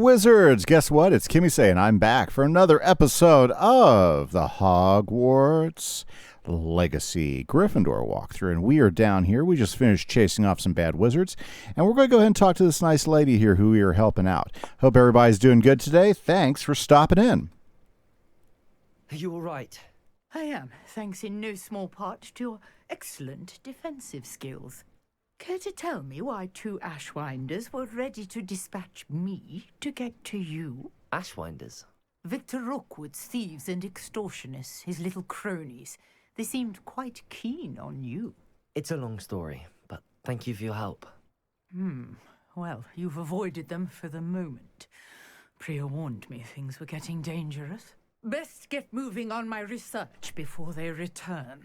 Wizards! Guess what? It's Kimise, and I'm back for another episode of the Hogwarts Legacy Gryffindor walkthrough. And we are down here. We just finished chasing off some bad wizards, and we're going to go ahead and talk to this nice lady here who we are helping out. Hope everybody's doing good today. Thanks for stopping in. Are you all right? I am, thanks in no small part to your excellent defensive skills. Care to tell me why two Ashwinders were ready to dispatch me to get to you? Ashwinders? Victor Rookwood's thieves and extortionists, his little cronies. They seemed quite keen on you. It's a long story, but thank you for your help. Well, you've avoided them for the moment. Priya warned me things were getting dangerous. Best get moving on my research before they return.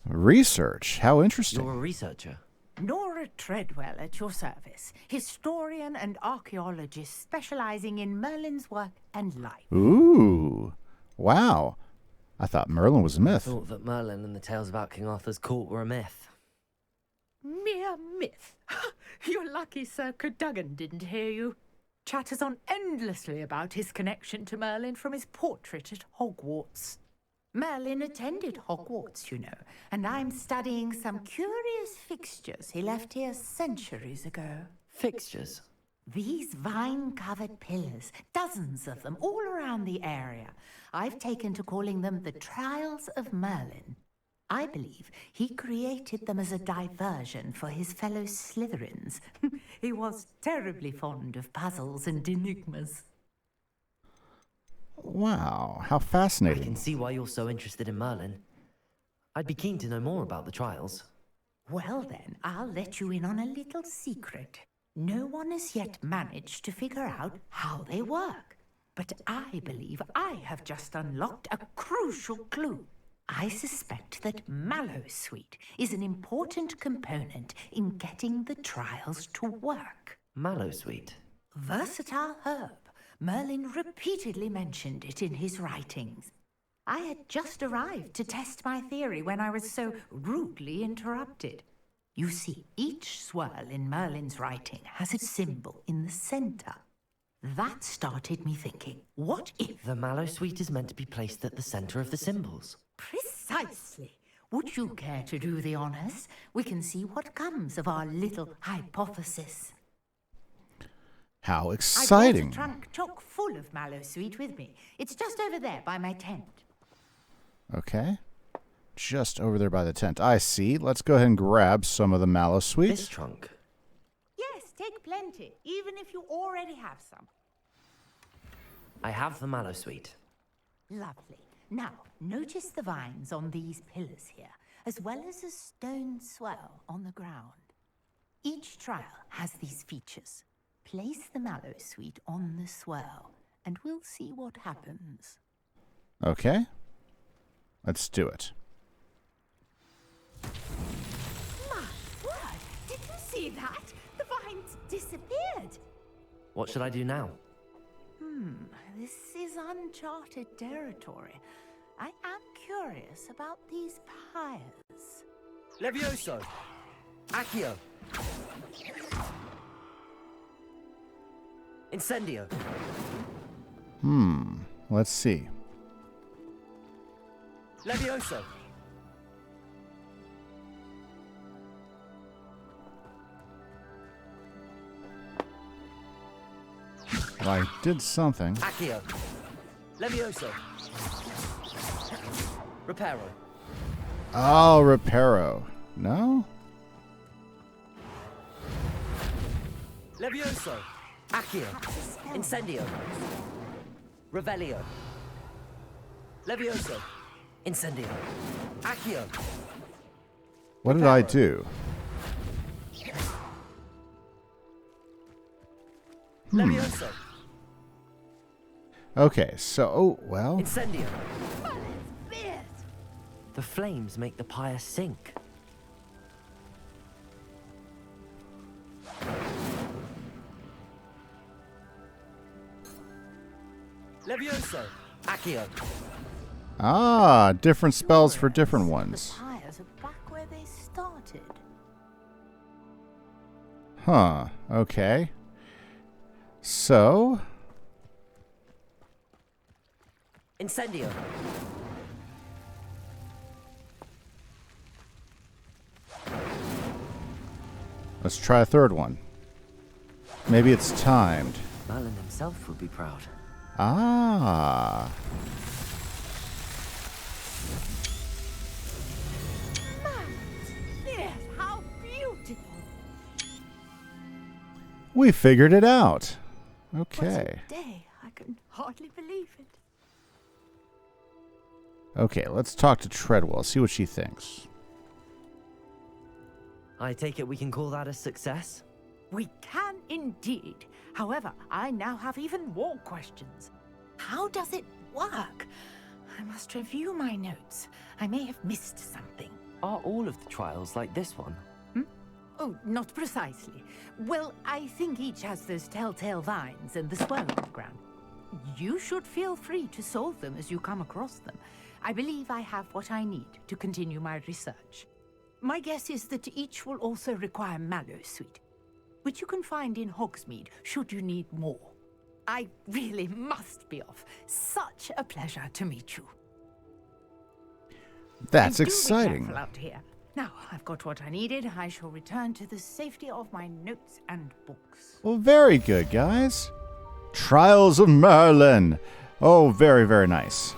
Research? How interesting. You're a researcher? Nora Treadwell at your service, historian and archaeologist specializing in Merlin's work and life. Ooh. Wow. I thought Merlin was a I myth. thought that Merlin and the tales about King Arthur's court were a myth. Mere myth. You're lucky Sir Cadogan didn't hear you. Chatters on endlessly about his connection to Merlin from his portrait at Hogwarts. Merlin attended Hogwarts, you know, and I'm studying some curious fixtures he left here centuries ago. Fixtures? These vine-covered pillars, dozens of them all around the area. I've taken to calling them the Trials of Merlin. I believe he created them as a diversion for his fellow Slytherins. He was terribly fond of puzzles and enigmas. Wow, how I fascinating. can see why you're so interested in Merlin. I'd be keen to know more about the trials. Well then, I'll let you in on a little secret. No one has yet managed to figure out how they work. But I believe I have just unlocked a crucial clue. I suspect that Mallowsweet is an important component in getting the trials to work. Mallowsweet? Versatile herb. Merlin repeatedly mentioned it in his writings. I had just arrived to test my theory when I was so rudely interrupted. You see, each swirl in Merlin's writing has its symbol in the center. That started me thinking, what if... The Mallowsweet is meant to be placed at the center of the symbols. Precisely. Would you care to do the honors? We can see what comes of our little hypothesis. How I exciting. brought a trunk chock full of Mallowsweet with me. It's just over there by my tent. Okay. Just over there by the tent. I see. Let's go ahead and grab some of the Mallowsweet. This trunk? Yes, take plenty, even if you already have some. I have the Mallowsweet. Lovely. Now, notice the vines on these pillars here, as well as a stone swell on the ground. Each trial has these features. Place the Mallowsweet on the swirl, and we'll see what happens. Okay. Let's do it. My word! Did you see that? The vines disappeared. What should I do now? This is uncharted territory. I am curious about these pyres. Levioso! Accio! Incendio! Let's see. Levioso! Well, I did something. Accio! Levioso! Reparo! Oh, Reparo. No? Levioso! Accio! Incendio! Revelio! Levioso! Incendio! Accio! What did I do? Levioso! Okay, so, oh, well. Incendio! Well, it's fierce. The flames make the pyre sink. Levioso! Accio! Ah, different spells for different The ones. pyres are back where they started. Huh, okay. So, Incendio. let's try a third one. Maybe it's timed. Merlin himself would be proud. Ah. Yes, how beautiful. We figured it out. What Okay. a day. I can hardly believe it. Okay, let's talk to Treadwell, see what she thinks. I take it we can call that a success? We can indeed. However, I now have even more questions. How does it work? I must review my notes. I may have missed something. Are all of the trials like this one? Oh, not precisely. Well, I think each has those telltale vines and the swirl on the ground. You should feel free to solve them as you come across them. I believe I have what I need to continue my research. My guess is that each will also require Mallowsweet, which you can find in Hogsmeade should you need more. I really must be off. Such a pleasure to meet you. That's And do be exciting. careful out here. Now, I've got what I needed. I shall return to the safety of my notes and books. Well, very good, guys. Trials of Merlin. Oh, very, very nice.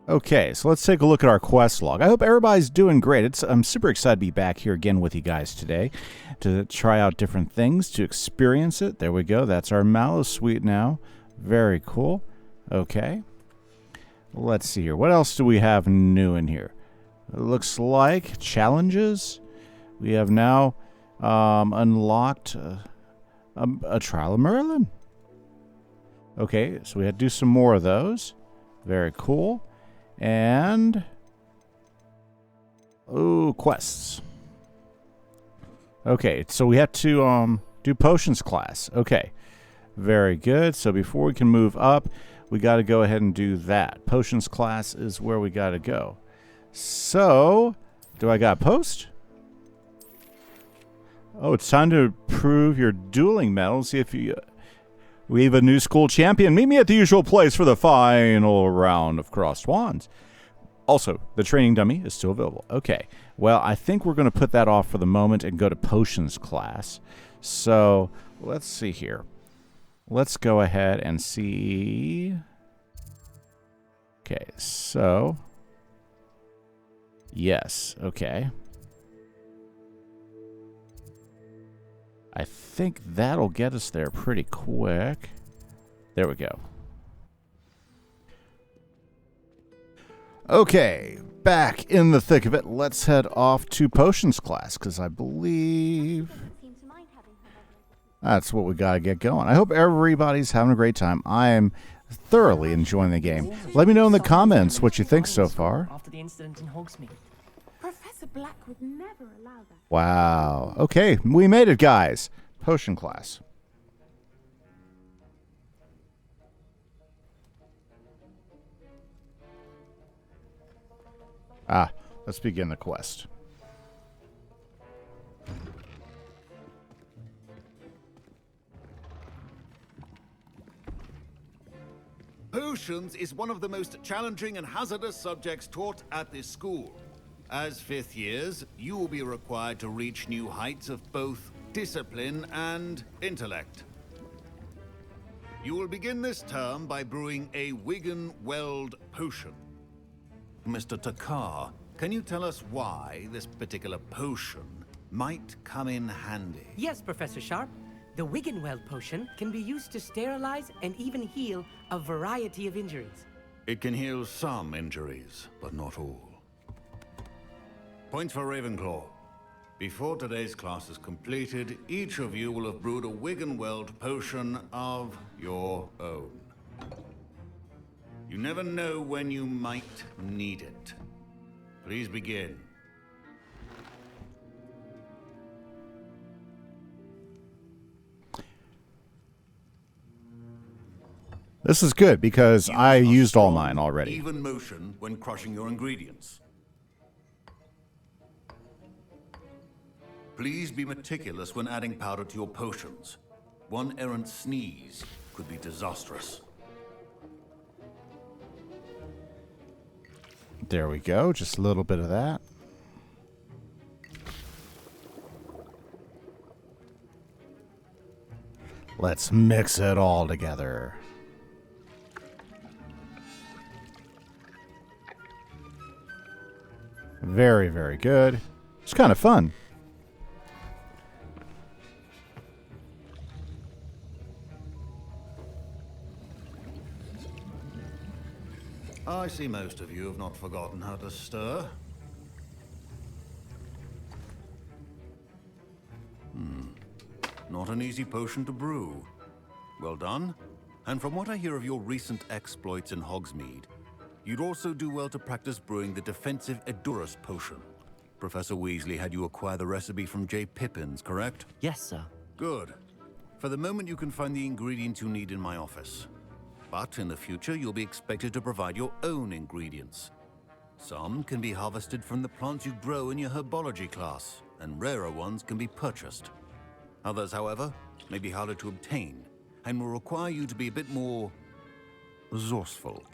Okay, so let's take a look at our quest log. I hope everybody's doing great. I'm super excited to be back here again with you guys today to try out different things, to experience it. There we go. That's our Mallowsweet now. Very cool. Okay. Let's see here. What else do we have new in here? It looks like challenges. We have now unlocked a Trial of Merlin. Okay, so we had to do some more of those. Very cool. And quests. Okay, so we have to do potions class. Okay, very good. So before we can move up, we got to go ahead and do that. Potions class is where we got to go. So, do I got post? Oh, it's time to prove your dueling medal. See if you. We have a new school champion. Meet me at the usual place for the final round of crossed wands. Also, the training dummy is still available. Okay. Well, I think we're going to put that off for the moment and go to potions class. So, let's see here. Let's go ahead and see. Okay, so. Yes, okay. I think that'll get us there pretty quick. There we go. Okay, back in the thick of it. Let's head off to potions class, because I believe that's what we got to get going. I hope everybody's having a great time. I am thoroughly enjoying the game. Let me know in the comments what you think so far. After the incident in Hogsmeade. Professor Black would never allow that. Wow. Okay, we made it, guys. Potion class. Let's begin the quest. Potions is one of the most challenging and hazardous subjects taught at this school. As fifth years, you will be required to reach new heights of both discipline and intellect. You will begin this term by brewing a Wigan-Weld potion. Mr. Takar, can you tell us why this particular potion might come in handy? Yes, Professor Sharp. The Wiggenweld potion can be used to sterilize and even heal a variety of injuries. It can heal some injuries, but not all. Points for Ravenclaw. Before today's class is completed, each of you will have brewed a Wiggenweld potion of your own. You never know when you might need it. Please begin. This is good because I Use a used all strong, mine already. Even motion when crushing your ingredients. Please be meticulous when adding powder to your potions. One errant sneeze could be disastrous. There we go. Just a little bit of that. Let's mix it all together. Very, very good. It's kind of fun. I see most of you have not forgotten how to stir. Not an easy potion to brew. Well done. And from what I hear of your recent exploits in Hogsmeade, you'd also do well to practice brewing the defensive Edurus potion. Professor Weasley had you acquire the recipe from J. Pippin's, correct? Yes, sir. Good. For the moment, you can find the ingredients you need in my office. But in the future, you'll be expected to provide your own ingredients. Some can be harvested from the plants you grow in your herbology class, and rarer ones can be purchased. Others, however, may be harder to obtain, and will require you to be a bit more resourceful.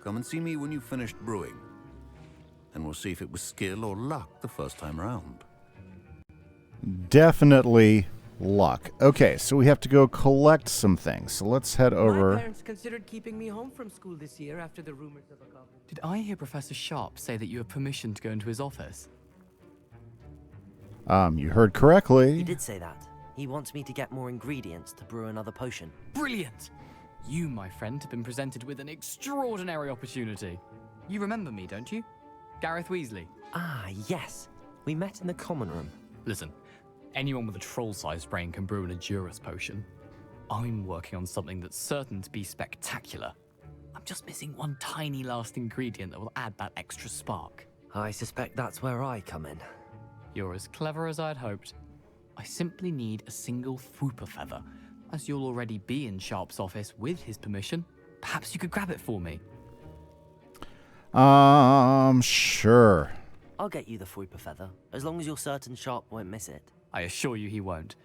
Come and see me when you've finished brewing, and we'll see if it was skill or luck the first time around. Definitely luck. Okay, so we have to go collect some things. So let's head My over. parents considered keeping me home from school this year after the rumors of a goblin. Did I hear Professor Sharp say that you have permission to go into his office? You heard correctly. He did say that. He wants me to get more ingredients to brew another potion. Brilliant! You, my friend, have been presented with an extraordinary opportunity. You remember me, don't you? Gareth Weasley. Ah, yes. We met in the common room. Listen, anyone with a troll-sized brain can brew an Edurus potion. I'm working on something that's certain to be spectacular. I'm just missing one tiny last ingredient that will add that extra spark. I suspect that's where I come in. You're as clever as I'd hoped. I simply need a single Fwooper feather. As you'll already be in Sharp's office with his permission, perhaps you could grab it for me. Sure. I'll get you the Fwooper feather, as long as you're certain Sharp won't miss it. I assure you he won't.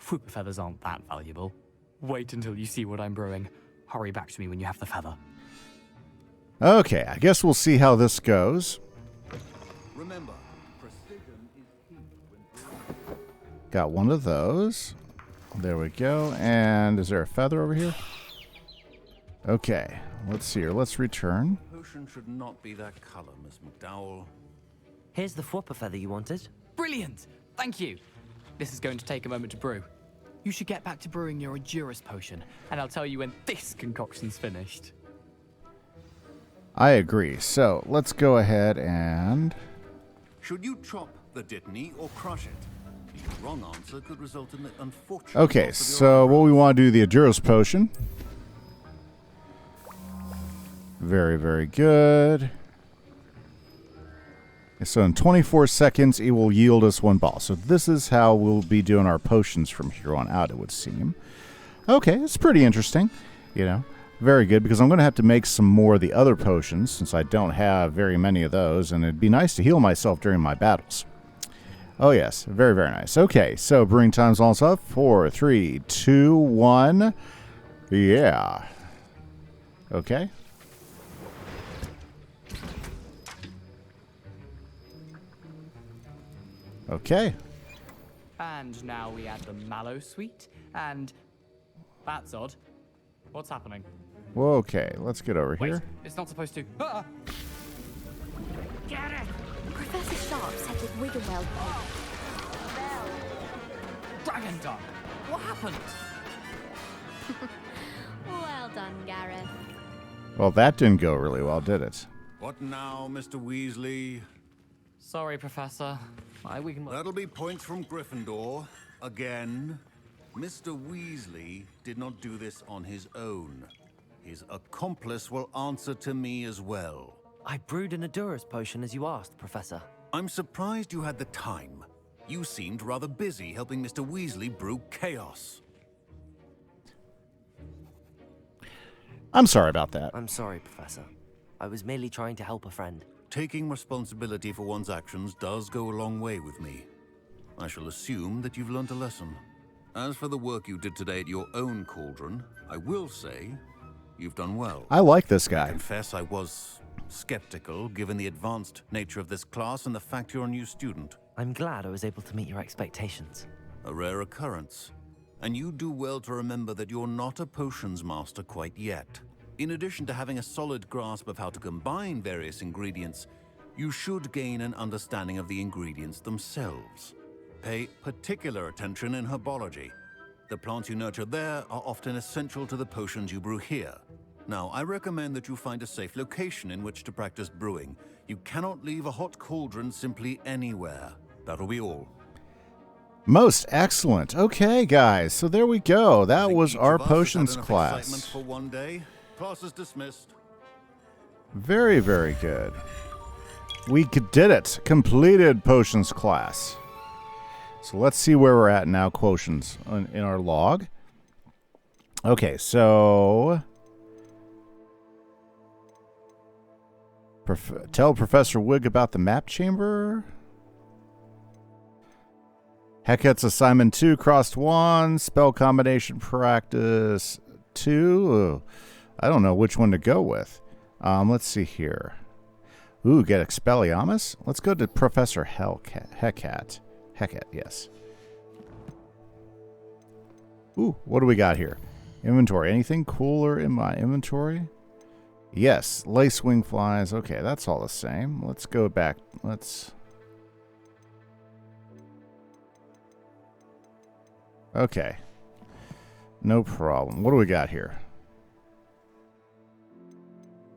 Fwooper feathers aren't that valuable. Wait until you see what I'm brewing. Hurry back to me when you have the feather. Okay, I guess we'll see how this goes. Remember, precision is key when Got one of those. There we go. And is there a feather over here? Okay, let's see here. Let's return. potion should not be that color, Miss McDowell. Here's the Fwooper feather you wanted. Brilliant! Thank you. This is going to take a moment to brew. You should get back to brewing your Edurus potion, and I'll tell you when this concoction's finished. I agree. So let's go ahead and... Should you chop the Dittany or crush it? The wrong answer could result in the unfortunate Okay, loss of your so what we eyebrows. want to do, the Edurus potion. Very, very good. So in 24 seconds, it will yield us one ball. So this is how we'll be doing our potions from here on out, it would seem. Okay, it's pretty interesting. You know, very good, because I'm going to have to make some more of the other potions, since I don't have very many of those, and it'd be nice to heal myself during my battles. Oh, yes. Very, very nice. Okay, so brewing time's almost up. 4, 3, 2, 1. Yeah. Okay. Okay. And now we add the mallow sweet, and... That's odd. What's happening? Well, okay, let's get over Wait, here. it's not supposed to... Ah! Professor Sharp said that Wiggenweld Dragon Dung! What happened? Well done, Gareth. Well, that didn't go really well, did it? What now, Mr. Weasley? Sorry, Professor. We can... That'll be points from Gryffindor. Again. Mr. Weasley did not do this on his own. His accomplice will answer to me as well. I brewed an Edurus potion as you asked, Professor. I'm surprised you had the time. You seemed rather busy helping Mr. Weasley brew chaos. I'm sorry about that. I'm sorry, Professor. I was merely trying to help a friend. Taking responsibility for one's actions does go a long way with me. I shall assume that you've learnt a lesson. As for the work you did today at your own cauldron, I will say you've done well. I like this I guy. confess I was skeptical, given the advanced nature of this class and the fact you're a new student. I'm glad I was able to meet your expectations. A rare occurrence. And you do well to remember that you're not a potions master quite yet. In addition to having a solid grasp of how to combine various ingredients, you should gain an understanding of the ingredients themselves. Pay particular attention in herbology. The plants you nurture there are often essential to the potions you brew here. Now, I recommend that you find a safe location in which to practice brewing. You cannot leave a hot cauldron simply anywhere. That'll be all. Most excellent. Okay, guys, so there we go. That Think was each our of us has had potions enough class. excitement for one day. Class is dismissed. Very, very good. We did it. Completed potions class. So let's see where we're at now, quotients in our log. Okay, so tell Professor Wig about the map chamber. Hecat's assignment 2, crossed 1, spell combination practice 2. I don't know which one to go with. Let's see here. Ooh, get Expelliarmus? Let's go to Professor Hecat. Hecat, yes. Ooh, what do we got here? Inventory. Anything cooler in my inventory? Yes, lacewing flies. Okay, that's all the same. Let's go back. Okay. No problem. What do we got here?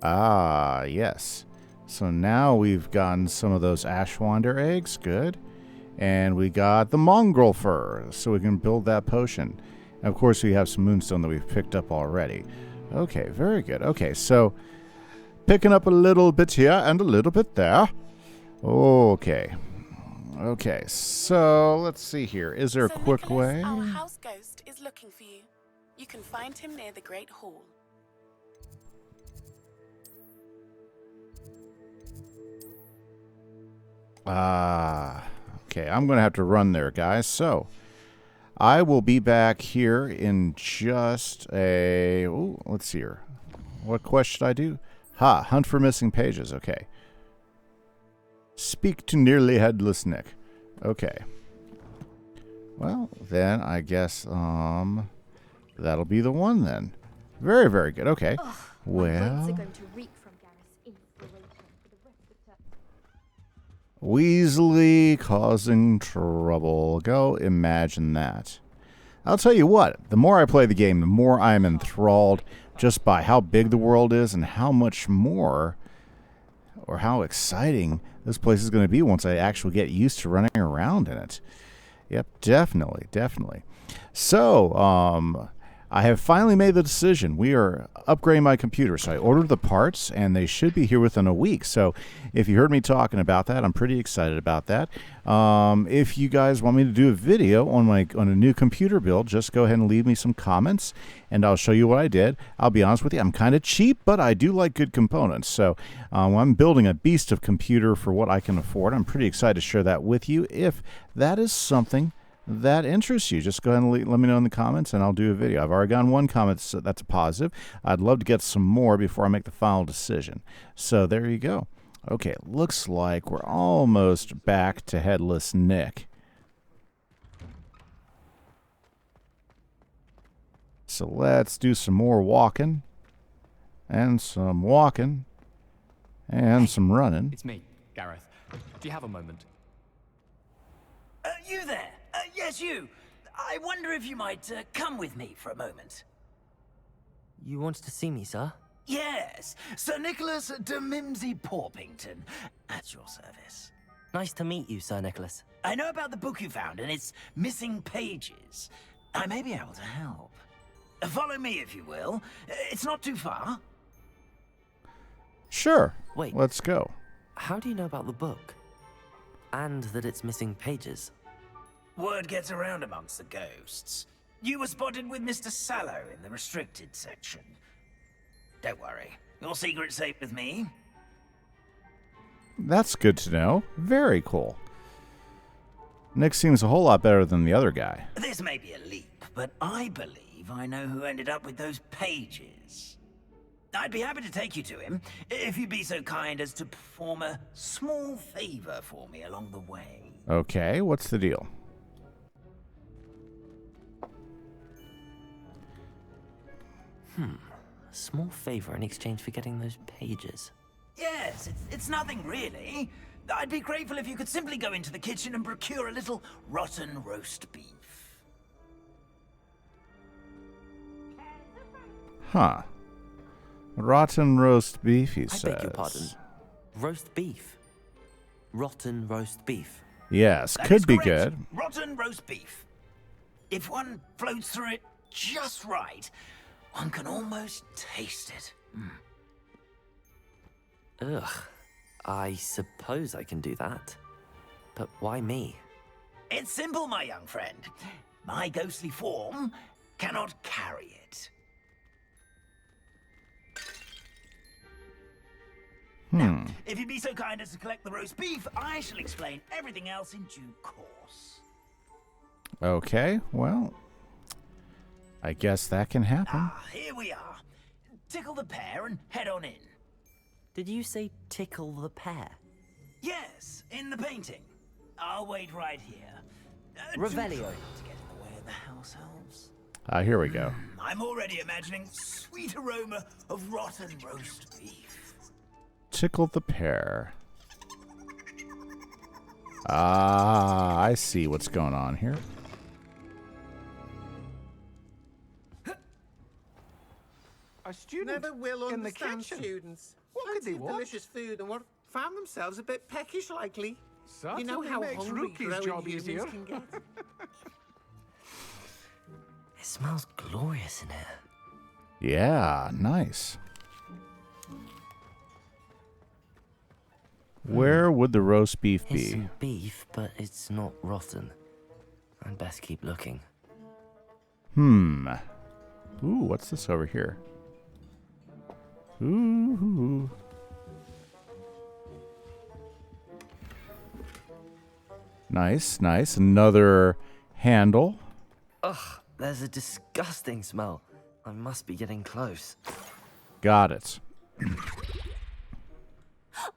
Ah, yes. So now we've gotten some of those Ashwander eggs. Good. And we got the mongrel fur, so we can build that potion. And of course, we have some moonstone that we've picked up already. Okay, very good. Okay, so picking up a little bit here and a little bit there. Okay. Okay, so let's see here. Is there a Sir quick Nicholas, way? Our house ghost is looking for you. You can find him near the Great Hall. Okay, I'm going to have to run there, guys. So, I will be back here in just a... Ooh, let's see here. What quest should I do? Hunt for missing pages. Okay. Speak to nearly headless Nick. Okay. Well, then I guess that'll be the one then. Very, very good. Okay. My Well, legs are going to reek from Gareth's inspiration for the rest of term. Weasley causing trouble. Go imagine that. I'll tell you what, the more I play the game, the more I'm enthralled just by how big the world is and how much more or how exciting this place is going to be once I actually get used to running around in it. Yep, definitely, definitely. So, I have finally made the decision. We are upgrading my computer. So I ordered the parts, and they should be here within a week. So if you heard me talking about that, I'm pretty excited about that. If you guys want me to do a video on a new computer build, just go ahead and leave me some comments, and I'll show you what I did. I'll be honest with you, I'm kind of cheap, but I do like good components. So I'm building a beast of computer for what I can afford. I'm pretty excited to share that with you. If that is something that interests you, just go ahead and let me know in the comments, and I'll do a video. I've already gotten one comment, so that's a positive. I'd love to get some more before I make the final decision. So there you go. Okay, looks like we're almost back to Headless Nick. So let's do some more walking, and some walking, and some running. It's me, Gareth. Do you have a moment? You there? Yes, you. I wonder if you might come with me for a moment. You wanted to see me, sir? Yes, Sir Nicholas de Mimsy Porpington, at your service. Nice to meet you, Sir Nicholas. I know about the book you found and its missing pages. I may be able to help. Follow me, if you will. It's not too far. Sure. Wait. Let's go. How do you know about the book? And that it's missing pages? Word gets around amongst the ghosts. You were spotted with Mr. Sallow in the restricted section. Don't worry, your secret's safe with me. That's good to know. Very cool. Nick seems a whole lot better than the other guy. This may be a leap, but I believe I know who ended up with those pages. I'd be happy to take you to him, if you'd be so kind as to perform a small favor for me along the way. Okay, what's the deal? A small favor in exchange for getting those pages. Yes, it's nothing really. I'd be grateful if you could simply go into the kitchen and procure a little rotten roast beef. Huh. Rotten roast beef, he says. I beg your pardon. Roast beef. Rotten roast beef. Yes, That could is be correct. good. Rotten roast beef. If one floats through it just right, one can almost taste it. Ugh. I suppose I can do that. But why me? It's simple, my young friend. My ghostly form cannot carry it. Now, if you'd be so kind as to collect the roast beef, I shall explain everything else in due course. Okay, well, I guess that can happen. Here we are. Tickle the pear and head on in. Did you say tickle the pear? Yes, in the painting. I'll wait right here. Do Revelio. try not to get in the way of the house elves. Here we go. I'm already imagining sweet aroma of rotten roast beef. Tickle the pear. I see what's going on here. A student Never will in the understand kitchen. students. What could they Plenty of want? delicious food and what found themselves a bit peckish likely. Certainly You know how makes hungry Rookie's growing job humans easier. can get. It smells glorious in here. Yeah, nice. Where would the roast beef It's be? some beef, but it's not rotten. I'd best keep looking. Ooh, what's this over here? Ooh. Nice, nice. Another handle. Ugh, there's a disgusting smell. I must be getting close. Got it.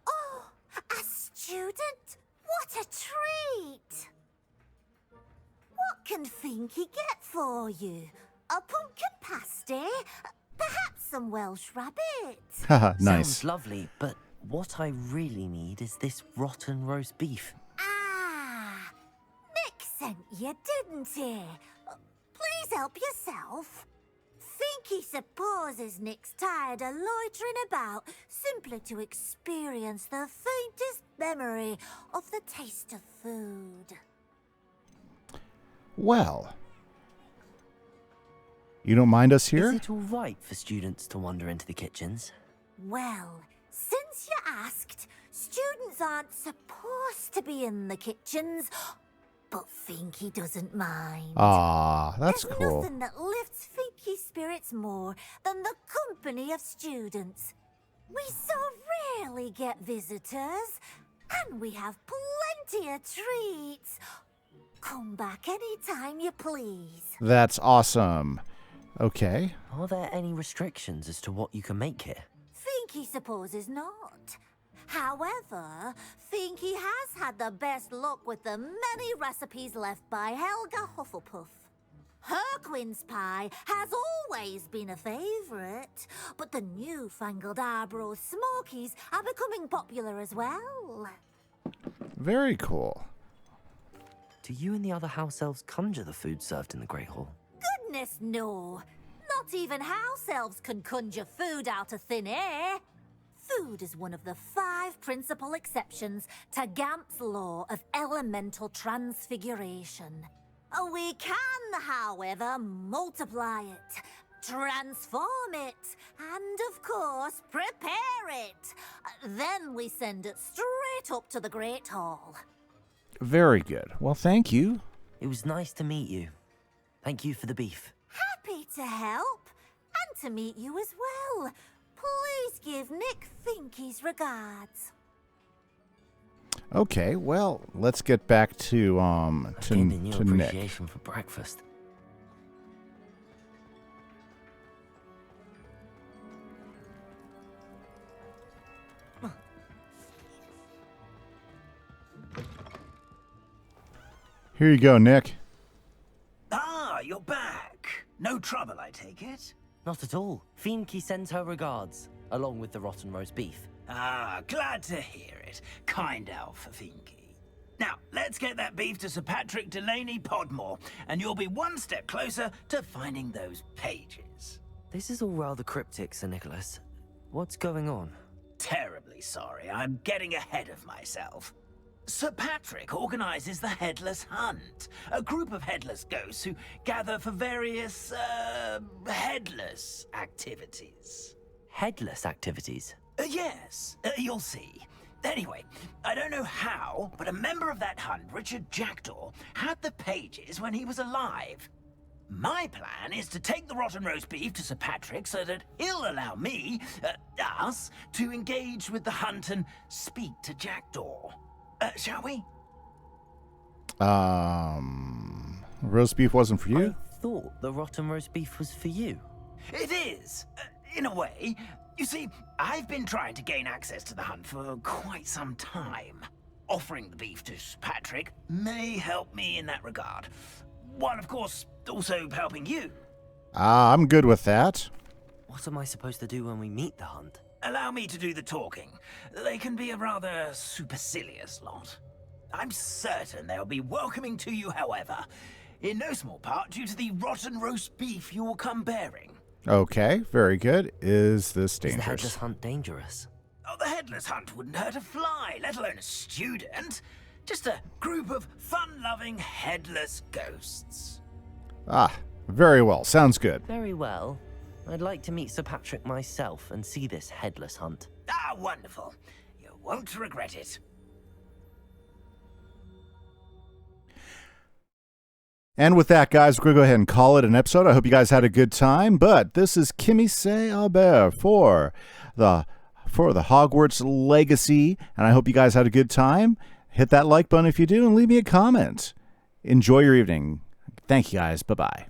Oh, a student? What a treat! What can Finky get for you? A pumpkin pasty? Perhaps some Welsh rabbit? Haha, nice. Sounds lovely, but what I really need is this rotten roast beef. Ah, Nick sent you, didn't he? Please help yourself. Finky supposes Nick's tired of loitering about simply to experience the faintest memory of the taste of food. Well, you don't mind us here? Is it all right for students to wander into the kitchens? Well, since you asked, students aren't supposed to be in the kitchens, but Finky doesn't mind. Ah, that's There's cool. nothing that lifts Finky's spirits more than the company of students. We so rarely get visitors, and we have plenty of treats. Come back anytime you please. That's awesome. Okay. Are there any restrictions as to what you can make here? Finky supposes not. However, Finky has had the best luck with the many recipes left by Helga Hufflepuff. Her quince pie has always been a favourite, but the newfangled Arborough Smokies are becoming popular as well. Very cool. Do you and the other house elves conjure the food served in the Great Hall? Goodness no! Not even house elves can conjure food out of thin air. Food is one of the 5 principal exceptions to Gamp's law of elemental transfiguration. We can, however, multiply it, transform it, and of course, prepare it. Then we send it straight up to the Great Hall. Very good. Well, thank you. It was nice to meet you. Thank you for the beef. Happy to help, and to meet you as well. Please give Nick Finky's regards. Okay, well, let's get back to Gained a new to Nick. appreciation for breakfast. Here you go, Nick. Ah, you're back. No trouble, I take it? Not at all. Fienke sends her regards, along with the rotten roast beef. Ah, glad to hear it. Kind elf for Finky. Now, let's get that beef to Sir Patrick Delaney Podmore, and you'll be one step closer to finding those pages. This is all rather cryptic, Sir Nicholas. What's going on? Terribly sorry, I'm getting ahead of myself. Sir Patrick organizes the Headless Hunt, a group of headless ghosts who gather for various, headless activities. Headless activities? Yes, you'll see. Anyway, I don't know how, but a member of that hunt, Richard Jackdaw, had the pages when he was alive. My plan is to take the rotten roast beef to Sir Patrick so that he'll allow me, us, to engage with the hunt and speak to Jackdaw. Shall we? Roast beef wasn't for you? I thought the rotten roast beef was for you. It is, in a way. You see, I've been trying to gain access to the hunt for quite some time. Offering the beef to Patrick may help me in that regard. While, of course, also helping you. I'm good with that. What am I supposed to do when we meet the hunt? Allow me to do the talking. They can be a rather supercilious lot. I'm certain they'll be welcoming to you, however, in no small part due to the rotten roast beef you will come bearing. Okay, very good. Is this Is dangerous? the headless hunt dangerous? Oh, the headless hunt wouldn't hurt a fly, let alone a student. Just a group of fun-loving headless ghosts. Ah, very well. Sounds good. Very well. I'd like to meet Sir Patrick myself and see this headless hunt. Ah, wonderful. You won't regret it. And with that, guys, we're going to go ahead and call it an episode. I hope you guys had a good time. But this is Kimise Albert for the Hogwarts Legacy. And I hope you guys had a good time. Hit that like button if you do and leave me a comment. Enjoy your evening. Thank you, guys. Bye-bye.